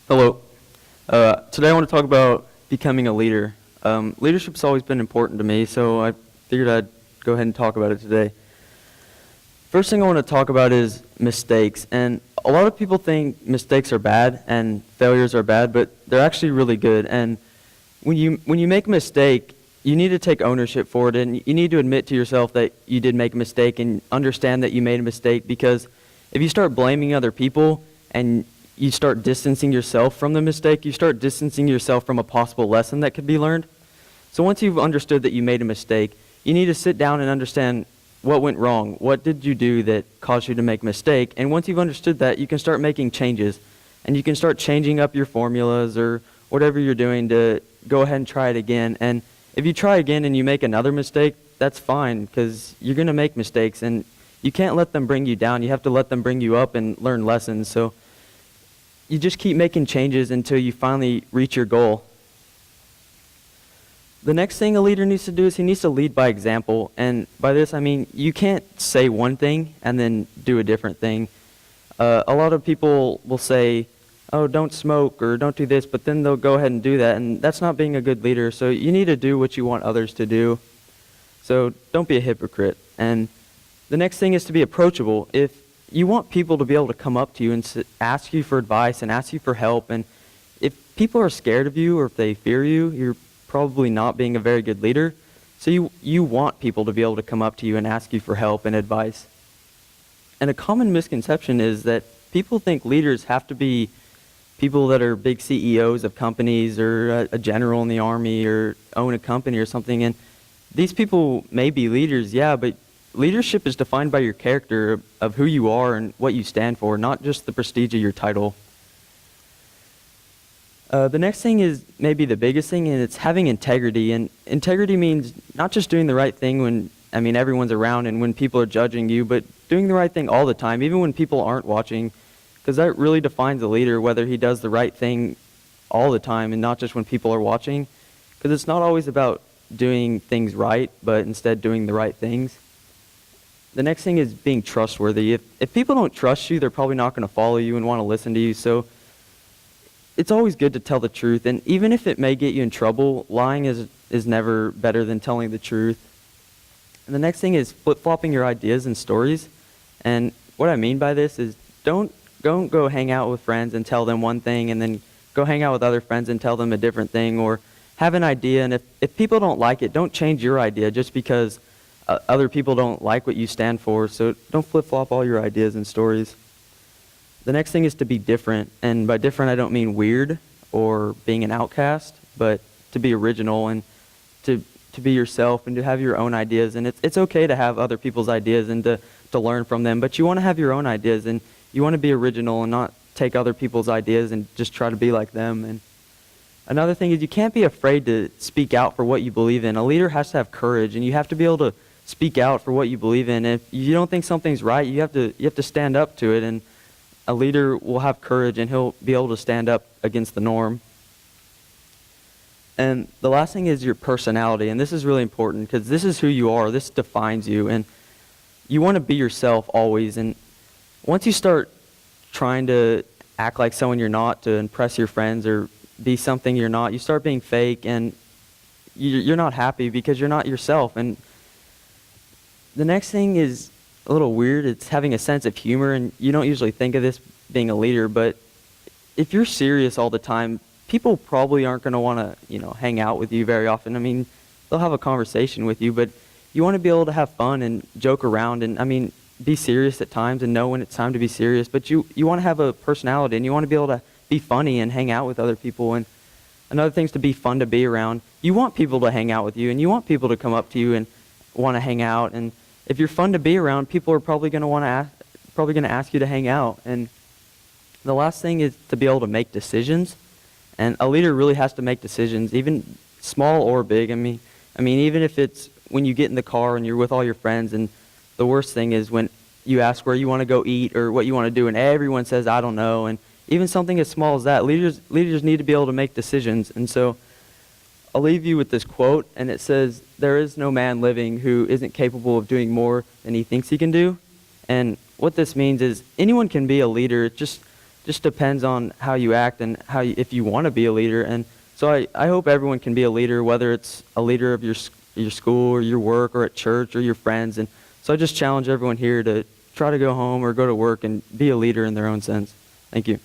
Hello. Today I want to talk about becoming a leader. Leadership's always been important to me, so I figured I'd go ahead and talk about it today. First thing I want to talk about is mistakes. And a lot of people think mistakes are bad and failures are bad, but they're actually really good. And when you make a mistake, you need to take ownership for it, and you need to admit to yourself that you did make a mistake and understand that you made a mistake, because if you start blaming other people and you start distancing yourself from the mistake, you start distancing yourself from a possible lesson that could be learned. So once you've understood that you made a mistake, you need to sit down and understand what went wrong. What did you do that caused you to make a mistake? And once you've understood that, you can start making changes. And you can start changing up your formulas or whatever you're doing to go ahead and try it again. And if you try again and you make another mistake, that's fine, because you're going to make mistakes. And you can't let them bring you down. You have to let them bring you up and learn lessons. So you just keep making changes until you finally reach your goal. The next thing a leader needs to do is he needs to lead by example. And by this I mean you can't say one thing and then do a different thing. A lot of people will say, oh, don't smoke or don't do this, but then they'll go ahead and do that, and that's not being a good leader. So you need to do what you want others to do. So don't be a hypocrite. And the next thing is to be approachable. If you want people to be able to come up to you and ask you for advice and ask you for help, and if people are scared of you or if they fear you, you're probably not being a very good leader. So you want people to be able to come up to you and ask you for help and advice. And a common misconception is that people think leaders have to be people that are big CEOs of companies or a general in the army or own a company or something. And these people may be leaders, yeah, but leadership is defined by your character of who you are and what you stand for, not just the prestige of your title. The next thing is maybe the biggest thing, and it's having integrity. And integrity means not just doing the right thing when, everyone's around and when people are judging you, but doing the right thing all the time, even when people aren't watching, because that really defines a leader, whether he does the right thing all the time and not just when people are watching, because it's not always about doing things right, but instead doing the right things. The next thing is being trustworthy. If people don't trust you, they're probably not going to follow you and want to listen to you. So it's always good to tell the truth. And even if it may get you in trouble, lying is never better than telling the truth. And the next thing is flip-flopping your ideas and stories. And what I mean by this is don't go hang out with friends and tell them one thing and then go hang out with other friends and tell them a different thing, or have an idea. And if people don't like it, don't change your idea just because other people don't like what you stand for. So don't flip-flop all your ideas and stories. The next thing is to be different. And by different, I don't mean weird or being an outcast, but to be original and to be yourself and to have your own ideas. And it's okay to have other people's ideas and to learn from them, but you want to have your own ideas and you want to be original and not take other people's ideas and just try to be like them. And another thing is you can't be afraid to speak out for what you believe in. A leader has to have courage, and you have to be able to speak out for what you believe in. If you don't think something's right, you have to stand up to it, and a leader will have courage and he'll be able to stand up against the norm. And the last thing is your personality, and this is really important because this is who you are. This defines you, and you want to be yourself always. And once you start trying to act like someone you're not to impress your friends or be something you're not, you start being fake, and you're not happy because you're not yourself. And the next thing is a little weird. It's having a sense of humor, and you don't usually think of this being a leader, but if you're serious all the time, people probably aren't going to want to, hang out with you very often. They'll have a conversation with you, but you want to be able to have fun and joke around and, be serious at times and know when it's time to be serious, but you want to have a personality and you want to be able to be funny and hang out with other people. And another thing is to be fun to be around. You want people to hang out with you, and you want people to come up to you and want to hang out. And if you're fun to be around, people are probably going to ask you to hang out. And the last thing is to be able to make decisions. And a leader really has to make decisions, even small or big. Even if it's when you get in the car and you're with all your friends, and the worst thing is when you ask where you want to go eat or what you want to do, and everyone says, I don't know. And even something as small as that, leaders need to be able to make decisions. And so I'll leave you with this quote, and it says, there is no man living who isn't capable of doing more than he thinks he can do. And what this means is anyone can be a leader. Just just depends on how you act and if you want to be a leader. And so I hope everyone can be a leader, whether it's a leader of your school or your work or at church or your friends. And so I just challenge everyone here to try to go home or go to work and be a leader in their own sense. Thank you.